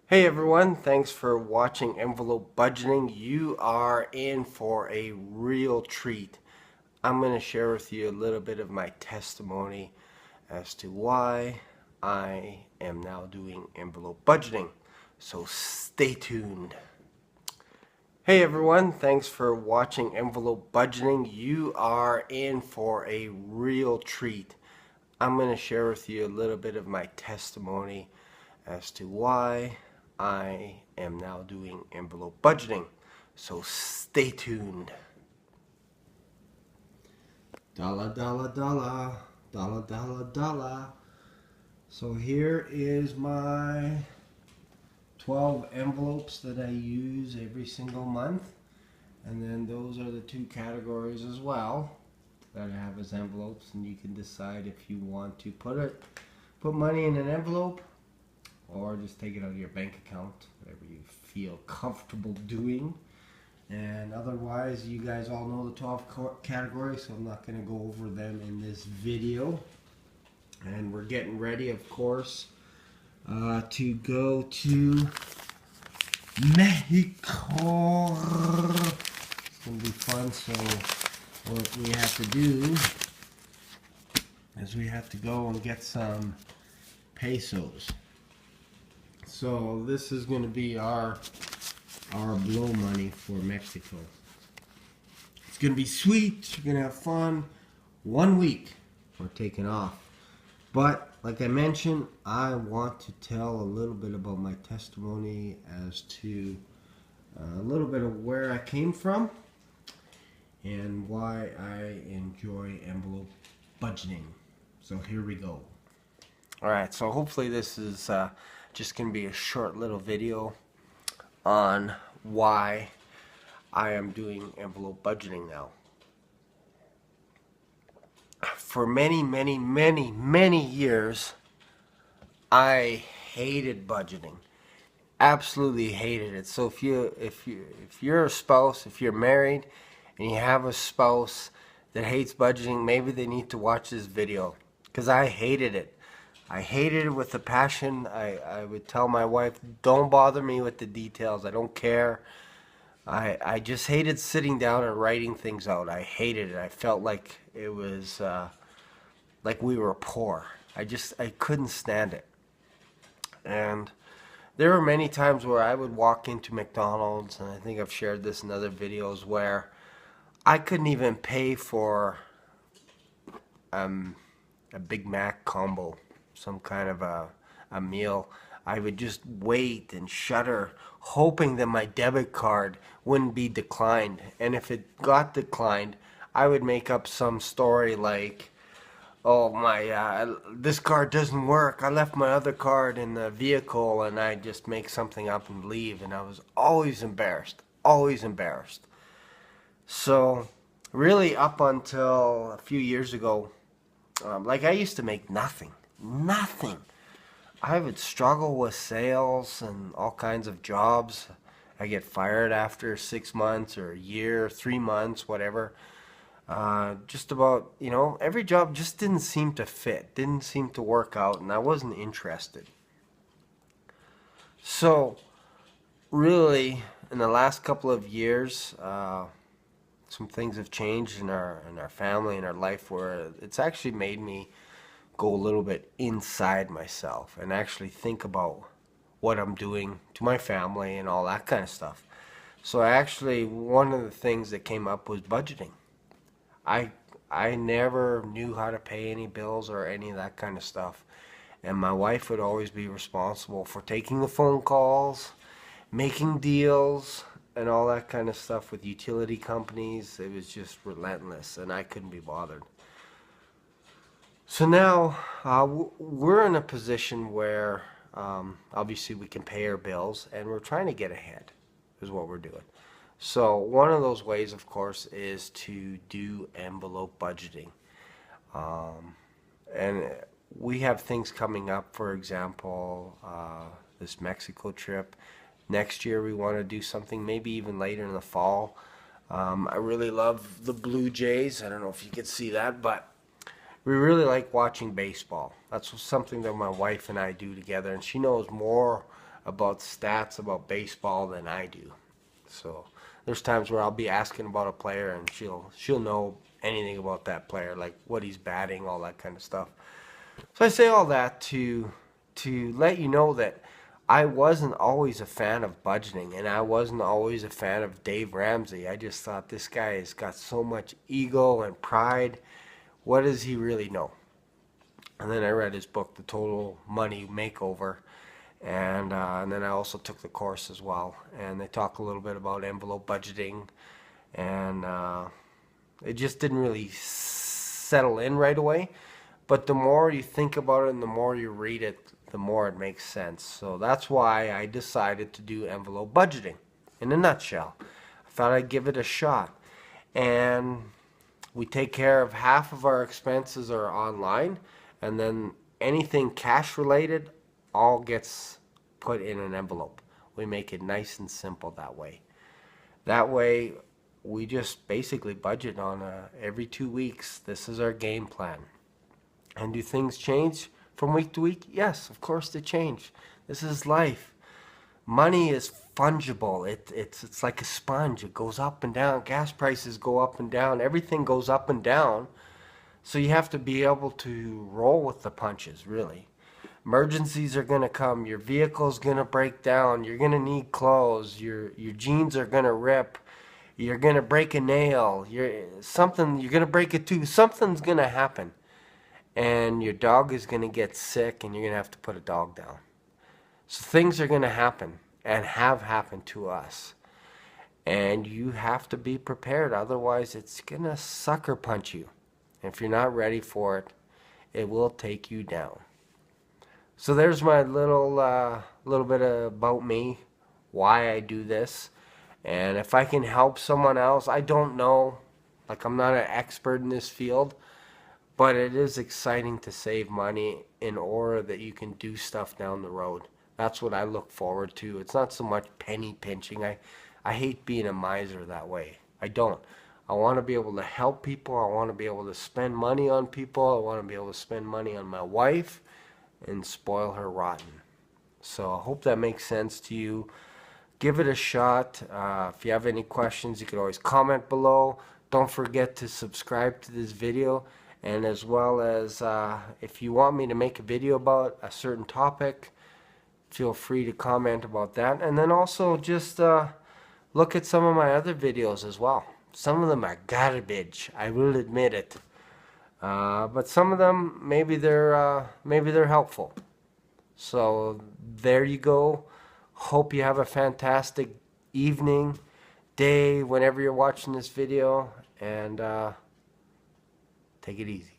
Hey everyone, thanks for watching Envelope Budgeting. You are in for a real treat. I'm going to share with you a little bit of my testimony as to why I am now doing envelope budgeting. So stay tuned. Hey everyone, thanks for watching Envelope Budgeting. You are in for a real treat. I'm going to share with you a little bit of my testimony as to why I am now doing envelope budgeting. So stay tuned. Dollar, dollar, dollar, dollar, dollar, dollar. So here is my 12 envelopes that I use every single month. And then those are the two categories as well that I have as envelopes, and you can decide if you want to put money in an envelope or just take it out of your bank account, whatever you feel comfortable doing. And otherwise, you guys all know the 12 categories, so I'm not going to go over them in this video. And we're getting ready, of course, to go to Mexico. It's going to be fun. So what we have to do is we have to go and get some pesos. So this is going to be our blow money for Mexico. It's going to be sweet. You're going to have fun. 1 week we're taking off. But like I mentioned, I want to tell a little bit about my testimony as to a little bit of where I came from and why I enjoy envelope budgeting. So here we go. Alright, so hopefully this is just going to be a short little video on why I am doing envelope budgeting now. For many, many, many, many years, I hated budgeting. Absolutely hated it. So if you're a spouse, if you're married and you have a spouse that hates budgeting, maybe they need to watch this video, because I hated it. I hated it with a passion. I would tell my wife, don't bother me with the details. I don't care. I just hated sitting down and writing things out. I hated it. I felt like it was like we were poor. I couldn't stand it. And there were many times where I would walk into McDonald's, and I think I've shared this in other videos, where I couldn't even pay for a Big Mac combo, some kind of a meal. I would just wait and shudder, hoping that my debit card wouldn't be declined. And if it got declined, I would make up some story like, oh my, this card doesn't work. I left my other card in the vehicle, and I just make something up and leave. And I was always embarrassed, always embarrassed. So really up until a few years ago, like I used to make nothing. I would struggle with sales and all kinds of jobs. I get fired after 6 months or a year, 3 months, whatever. Just about, every job just didn't seem to fit, didn't seem to work out, and I wasn't interested. So really, in the last couple of years, some things have changed in our family, in our life, where it's actually made me go a little bit inside myself and actually think about what I'm doing to my family and all that kind of stuff. So actually, one of the things that came up was budgeting. I never knew how to pay any bills or any of that kind of stuff, and my wife would always be responsible for taking the phone calls, making deals, and all that kind of stuff with utility companies. It was just relentless, and I couldn't be bothered. So now we're in a position where obviously we can pay our bills, and we're trying to get ahead is what we're doing. So one of those ways, of course, is to do envelope budgeting. And we have things coming up, for example, this Mexico trip. Next year we want to do something maybe even later in the fall. I really love the Blue Jays. I don't know if you could see that, but we really like watching baseball. That's something that my wife and I do together, and she knows more about stats about baseball than I do. So there's times where I'll be asking about a player and she'll know anything about that player, like what he's batting, all that kind of stuff. So I say all that to let you know that I wasn't always a fan of budgeting, and I wasn't always a fan of Dave Ramsey. I just thought this guy has got so much ego and pride. What does he really know? And then I read his book, The Total Money Makeover, and then I also took the course as well. And they talk a little bit about envelope budgeting, and it just didn't really settle in right away. But the more you think about it and the more you read it, the more it makes sense. So that's why I decided to do envelope budgeting in a nutshell. I thought I'd give it a shot. And we take care of half of our expenses are online, and then anything cash related all gets put in an envelope. We make it nice and simple that way. That way we just basically budget on every 2 weeks. This is our game plan. And do things change from week to week? Yes, of course they change. This is life. Money is fungible. It's like a sponge. It goes up and down. Gas prices go up and down. Everything goes up and down. So you have to be able to roll with the punches, really. Emergencies are going to come. Your vehicle's going to break down. You're going to need clothes. Your jeans are going to rip. You're going to break a nail. You're going to break a tooth. Something's going to happen. And your dog is going to get sick, and you're going to have to put a dog down. So things are going to happen and have happened to us. And you have to be prepared. Otherwise, it's going to sucker punch you. And if you're not ready for it, it will take you down. So there's my little bit about me, why I do this. And if I can help someone else, I don't know. Like, I'm not an expert in this field. But it is exciting to save money in order that you can do stuff down the road. That's what I look forward to. It's not so much penny pinching. I hate being a miser that way. I don't. I want to be able to help people. I want to be able to spend money on people. I want to be able to spend money on my wife and spoil her rotten. So I hope that makes sense to you. Give it a shot. If you have any questions, you can always comment below. Don't forget to subscribe to this video. And as well as if you want me to make a video about a certain topic, feel free to comment about that. And then also just look at some of my other videos as well. Some of them are garbage, I will admit it. But some of them, maybe they're helpful. So there you go. Hope you have a fantastic evening, day, whenever you're watching this video. And take it easy.